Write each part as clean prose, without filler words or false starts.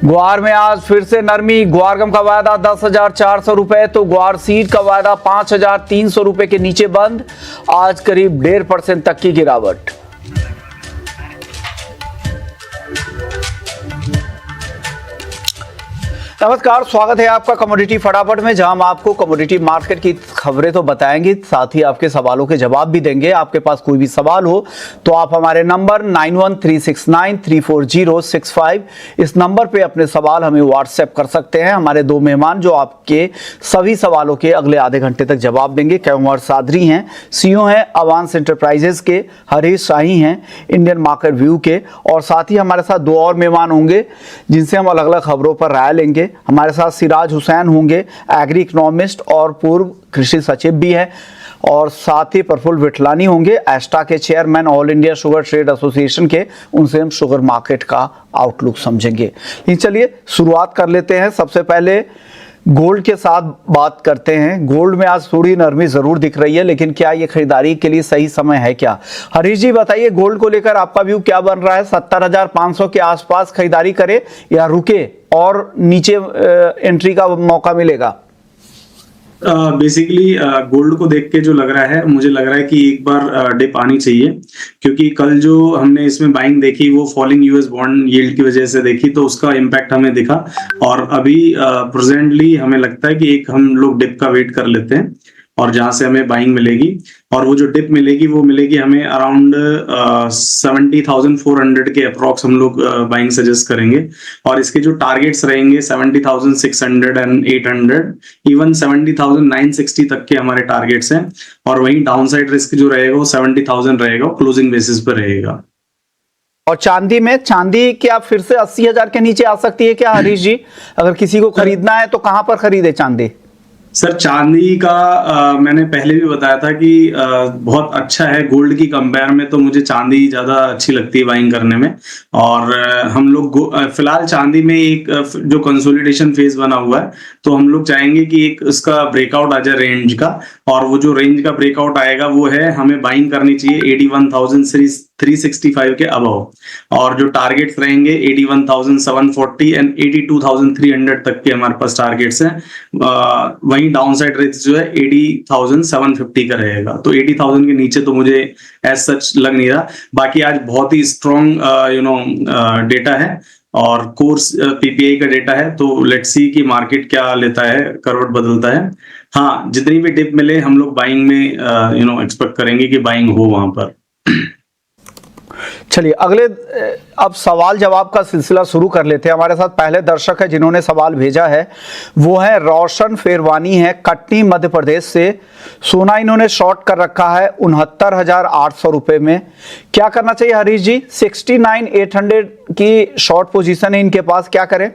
ग्वार में आज फिर से नरमी। ग्वारगम का वायदा 10,400 रुपए तो ग्वार सीड का वायदा 5,300 रुपए के नीचे बंद। आज करीब 1.5% तक की गिरावट। नमस्कार, स्वागत है आपका कमोडिटी फटाफट में, जहां हम आपको कमोडिटी मार्केट की खबरें तो बताएंगे, साथ ही आपके सवालों के जवाब भी देंगे। आपके पास कोई भी सवाल हो तो आप हमारे नंबर 9136934065 इस नंबर पे अपने सवाल हमें व्हाट्सएप कर सकते हैं। हमारे दो मेहमान जो आपके सभी सवालों के अगले आधे घंटे तक जवाब देंगे, कंवर सादरी हैं, सीईओ हैं अवांस एंटरप्राइजेस के, हरीश शाही हैं इंडियन मार्केट व्यू के, और साथ ही हमारे साथ दो और मेहमान होंगे जिनसे हम अलग अलग खबरों पर राय लेंगे। हमारे साथ सिराज हुसैन होंगे, एग्री इकोनॉमिस्ट और पूर्व कृषि सचिव भी हैं, और साथ ही प्रफुल्ल विठलानी होंगे, एस्टा के chairman, all India sugar trade association के। उनसे हम शुगर मार्केट का आउटलुक समझेंगे। लेकिन चलिए शुरुआत कर लेते हैं। सबसे पहले गोल्ड के साथ बात करते हैं। गोल्ड में आज थोड़ी नरमी जरूर दिख रही है, लेकिन क्या ये खरीदारी के लिए सही समय है क्या? हरीश जी बताइए, गोल्ड को लेकर आपका व्यू क्या बन रहा है? 70,500 के आसपास खरीदारी करे या रुके और नीचे एंट्री का मौका मिलेगा? बेसिकली गोल्ड को देख के जो लग रहा है, मुझे लग रहा है कि एक बार डिप आनी चाहिए, क्योंकि कल जो हमने इसमें बाइंग देखी वो फॉलिंग यूएस बॉन्ड यील्ड की वजह से देखी, तो उसका इम्पैक्ट हमें दिखा। और अभी प्रेजेंटली हमें लगता है कि एक हम लोग डिप का वेट कर लेते हैं और जहां से हमें बाइंग मिलेगी, और वो जो डिप मिलेगी वो मिलेगी हमें अराउंड 70,400 के अप्रॉक्स हम लोग बाइंग सजेस्ट करेंगे। और इसके जो टारगेट्स रहेंगे 70,600 एंड 800, इवन 70,960 तक के हमारे टारगेट्स हैं। और वहीं डाउनसाइड रिस्क जो रहेगा वो 70,000 रहेगा, क्लोजिंग बेसिस पर रहेगा। और चांदी में, चांदी क्या फिर से 80,000 के नीचे आ सकती है क्या हरीश जी? अगर किसी को खरीदना है तो कहां पर खरीदे चांदी? सर चांदी का मैंने पहले भी बताया था कि बहुत अच्छा है गोल्ड की कंपेयर में, तो मुझे चांदी ज्यादा अच्छी लगती है बाइंग करने में। और हम लोग फिलहाल चांदी में एक जो कंसोलिडेशन फेज बना हुआ है, तो हम लोग चाहेंगे कि एक उसका ब्रेकआउट आ जाए रेंज का, और वो जो रेंज का ब्रेकआउट आएगा वो है हमें बाइंग करनी चाहिए 81,365 के अबव, और जो टारगेट्स रहेंगे 81,740 एंड 82,300 तक के हमारे पास टारगेट्स हैं। वहीं डाउनसाइड रिस्क जो है 80,750 का रहेगा, तो 80,000 के नीचे तो मुझे एज सच लग नहीं रहा। बाकी आज बहुत ही स्ट्रॉन्ग डेटा है और कोर्स पीपीआई का डेटा है, तो लेट्स सी कि मार्केट क्या लेता है, करवट बदलता है। हाँ, जितनी भी डिप मिले हम लोग बाइंग में एक्सपेक्ट करेंगे कि बाइंग हो वहां पर। चलिए अगले अब सवाल जवाब का सिलसिला शुरू कर लेते हैं। हमारे साथ पहले दर्शक है जिन्होंने सवाल भेजा है, वो है रोशन फेरवानी है, कटनी मध्य प्रदेश से। सोना इन्होंने शॉर्ट कर रखा है 69,800 रुपए में। क्या करना चाहिए हरीश जी? 69,800 की शॉर्ट पोजीशन है इनके पास, क्या करें?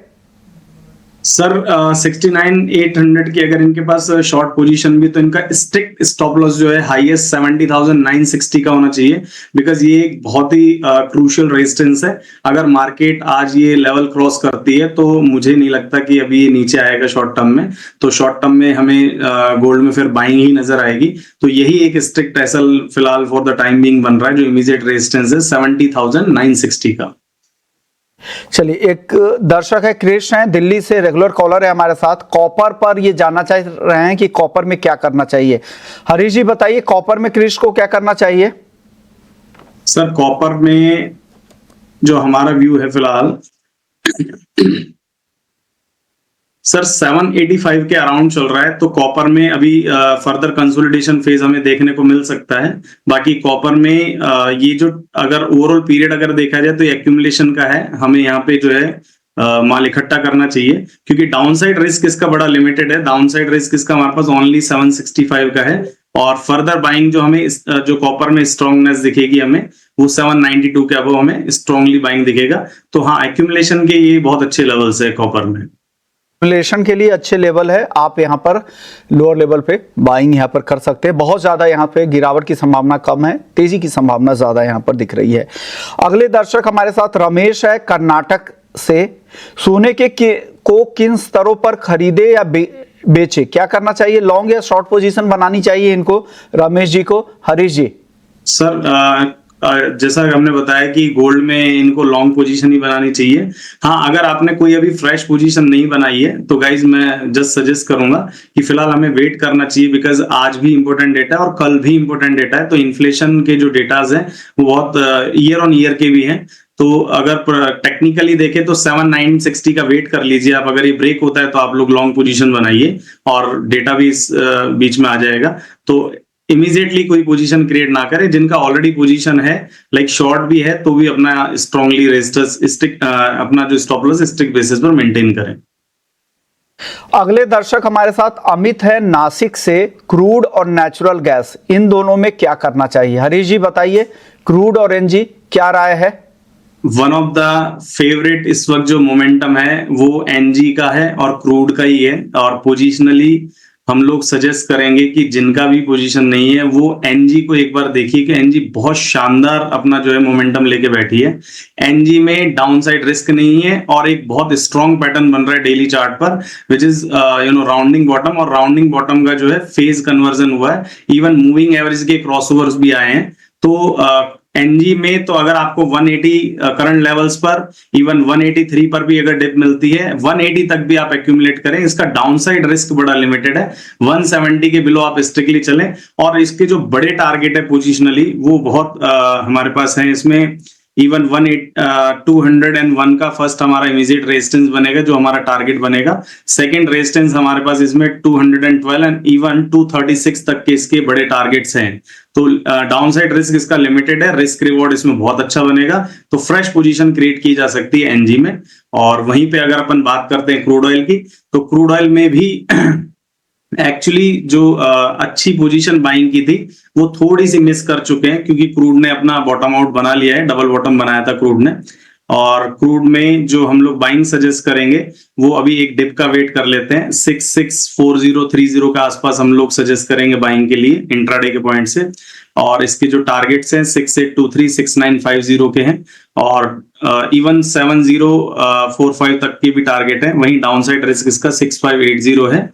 सर 69,800 की अगर इनके पास शॉर्ट पोजीशन भी, तो इनका स्ट्रिक्ट स्टॉप लॉस जो है हाईएस्ट 70,960 का होना चाहिए, बिकॉज ये एक बहुत ही क्रूशियल रेजिस्टेंस है। अगर मार्केट आज ये लेवल क्रॉस करती है तो मुझे नहीं लगता कि अभी ये नीचे आएगा शॉर्ट टर्म में, तो शॉर्ट टर्म में हमें गोल्ड में फिर बाइंग ही नजर आएगी। तो यही एक स्ट्रिक्ट एसल फिलहाल फॉर द टाइम बिंग बन रहा है, जो इमीडिएट रेजिस्टेंस है 70,960 का। चलिए एक दर्शक है कृष्ण है, दिल्ली से, रेगुलर कॉलर है हमारे साथ। कॉपर पर ये जानना चाह रहे हैं कि कॉपर में क्या करना चाहिए। हरीश जी बताइए, कॉपर में कृष्ण को क्या करना चाहिए? सर कॉपर में जो हमारा व्यू है फिलहाल सर 785 के अराउंड चल रहा है, तो कॉपर में अभी फर्दर कंसोलिडेशन फेज हमें देखने को मिल सकता है। बाकी कॉपर में ये जो अगर ओवरऑल पीरियड अगर देखा जाए तो ये एक्यूमुलेशन का है, हमें यहाँ पे जो है माल इकट्ठा करना चाहिए, क्योंकि डाउनसाइड रिस्क इसका बड़ा लिमिटेड है। डाउनसाइड रिस्क इसका हमारे पास ओनली 765 का है, और फर्दर बाइंग जो हमें जो कॉपर में स्ट्रॉन्गनेस दिखेगी हमें वो 792 के अबव हमें स्ट्रॉन्गली बाइंग दिखेगा। तो हाँ, एक्यूमुलेशन के ये बहुत अच्छे लेवल्स है कॉपर में। एक्यूमुलेशन के लिए अच्छे लेवल है, आप यहाँ पर लोअर लेवल पे बाइंग यहाँ पर कर सकते हैं। बहुत ज्यादा यहाँ पे गिरावट की संभावना कम है, तेजी की संभावना ज्यादा यहाँ पर दिख रही है। अगले दर्शक हमारे साथ रमेश है, कर्नाटक से। सोने को किन स्तरों पर खरीदे या बेचे, क्या करना चाहिए? लॉन्ग या शॉर्ट पोजीशन बनानी चाहिए इनको, रमेश जी को? हरीश जी। सर जैसा हमने बताया कि गोल्ड में इनको लॉन्ग पोजीशन ही बनानी चाहिए। हाँ, अगर आपने कोई अभी फ्रेश पोजीशन नहीं बनाई है तो गाइज मैं जस्ट सजेस्ट करूंगा कि फिलहाल हमें वेट करना चाहिए, बिकॉज आज भी इंपॉर्टेंट डेटा है और कल भी इंपॉर्टेंट डेटा है। तो इन्फ्लेशन के जो डेटाज हैं वो बहुत ईयर ऑन ईयर के भी हैं। तो अगर टेक्निकली देखें तो 7960 का वेट कर लीजिए आप। अगर ये ब्रेक होता है तो आप लोग लॉन्ग पोजीशन बनाइए और डेटा भी इस बीच में आ जाएगा। तो इमीडिएटली कोई पोजीशन क्रिएट ना करें। जिनका ऑलरेडी पोजीशन है, लाइक शॉर्ट भी है, तो भी अपना स्ट्रांगली रेजिस्टेंस स्टिक अपना जो स्टॉप लॉस स्टिक बेसिस पर मेंटेन करें। अगले दर्शक हमारे साथ अमित है नासिक से। क्रूड और नेचुरल गैस, इन दोनों में क्या करना चाहिए? हरीश जी बताइए, क्रूड और एनजी क्या राय है? वन ऑफ द फेवरेट इस वक्त जो मोमेंटम है वो एनजी का है और क्रूड का ही है। और पोजिशनली हम लोग सजेस्ट करेंगे कि जिनका भी पोजीशन नहीं है वो एनजी को एक बार देखिए कि एनजी बहुत शानदार अपना जो है मोमेंटम लेके बैठी है। एनजी में डाउनसाइड रिस्क नहीं है और एक बहुत स्ट्रॉन्ग पैटर्न बन रहा है डेली चार्ट पर, विच इज राउंडिंग बॉटम। और राउंडिंग बॉटम का जो है फेज कन्वर्जन हुआ है, इवन मूविंग एवरेज के क्रॉसओवर्स भी आए हैं। तो एनजी में तो अगर आपको 180 करंट लेवल्स पर, इवन 183 पर भी अगर डिप मिलती है, 180 तक भी आप एक्यूमुलेट करें। इसका डाउनसाइड रिस्क बड़ा लिमिटेड है। 170 के बिलो आप स्ट्रिक्टली चलें। और इसके जो बड़े टारगेट है पोजिशनली वो बहुत हमारे पास है। इसमें इवन 201 का फर्स्ट हमारा इमीडिएट रेजिस्टेंस बनेगा जो हमारा टारगेट बनेगा। सेकंड रेजिस्टेंस हमारे पास इसमें 212 एंड इवन 236 तक के इसके बड़े टारगेट्स हैं। तो डाउनसाइड रिस्क इसका लिमिटेड है, रिस्क रिवॉर्ड इसमें बहुत अच्छा बनेगा। तो फ्रेश पोजीशन क्रिएट की जा सकती है एनजी में। और वहीं पे अगर अपन बात करते हैं क्रूड ऑयल की, तो क्रूड ऑयल में भी एक्चुअली जो अच्छी पोजीशन बाइंग की थी वो थोड़ी सी मिस कर चुके हैं, क्योंकि क्रूड ने अपना बॉटम आउट बना लिया है। डबल बॉटम बनाया था क्रूड ने। और क्रूड में जो हम लोग बाइंग सजेस्ट करेंगे वो अभी एक डिप का वेट कर लेते हैं। 664030 का आसपास हम लोग सजेस्ट करेंगे बाइंग के लिए इंट्राडे के पॉइंट से। और इसके जो टारगेट्स हैं 6823 6950 के हैं और इवन 7045 तक की भी टारगेट है। वहीं डाउनसाइड रिस्क इसका 6580 है।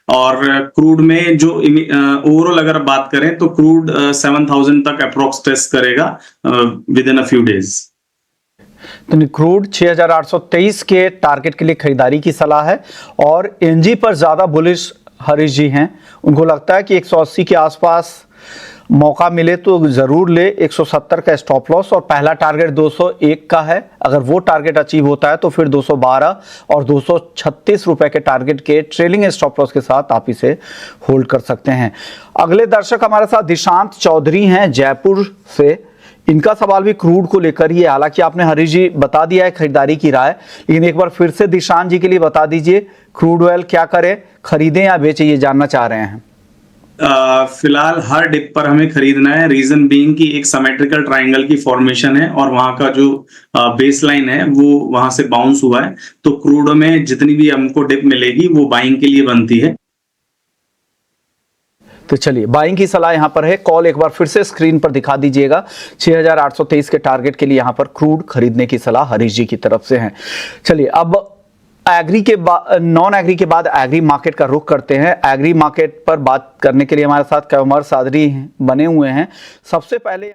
और क्रूड में जो ओवरऑल अगर बात करें तो क्रूड 7000 तक अप्रोक्स टेस्ट करेगा with in a few days. तो क्रूड 6823 के टारगेट के लिए खरीदारी की सलाह है। और एनजी पर ज्यादा बुलिश हरीश जी हैं, उनको लगता है कि 180 के आसपास मौका मिले तो जरूर ले। 170 का स्टॉप लॉस और पहला टारगेट 201 का है। अगर वो टारगेट अचीव होता है तो फिर 212 और 236 रुपए के टारगेट के ट्रेलिंग स्टॉप लॉस के साथ आप इसे होल्ड कर सकते हैं। अगले दर्शक हमारे साथ दिशांत चौधरी हैं जयपुर से। इनका सवाल भी क्रूड को लेकर ही है। हालांकि आपने हरीश जी बता दिया है खरीदारी की राय, लेकिन एक बार फिर से दिशांत जी के लिए बता दीजिए, क्रूड ऑयल क्या करें, खरीदें या बेचें, ये जानना चाह रहे हैं। फिलहाल हर डिप पर हमें खरीदना है। रीजन बीइंग कि एक सिमेट्रिकल ट्रायंगल की फॉर्मेशन है और वहां का जो बेसलाइन है वो वहां से बाउंस हुआ है। तो क्रूड में जितनी भी हमको डिप मिलेगी वो बाइंग के लिए बनती है। तो चलिए, बाइंग की सलाह यहां पर है। कॉल एक बार फिर से स्क्रीन पर दिखा दीजिएगा। 6823 के टारगेट के लिए यहां पर क्रूड खरीदने की सलाह हरीश जी की तरफ से है। चलिए, अब एग्री के बाद, नॉन एग्री के बाद एग्री मार्केट का रुख करते हैं। एग्री मार्केट पर बात करने के लिए हमारे साथ कंवर सादरी बने हुए हैं। सबसे पहले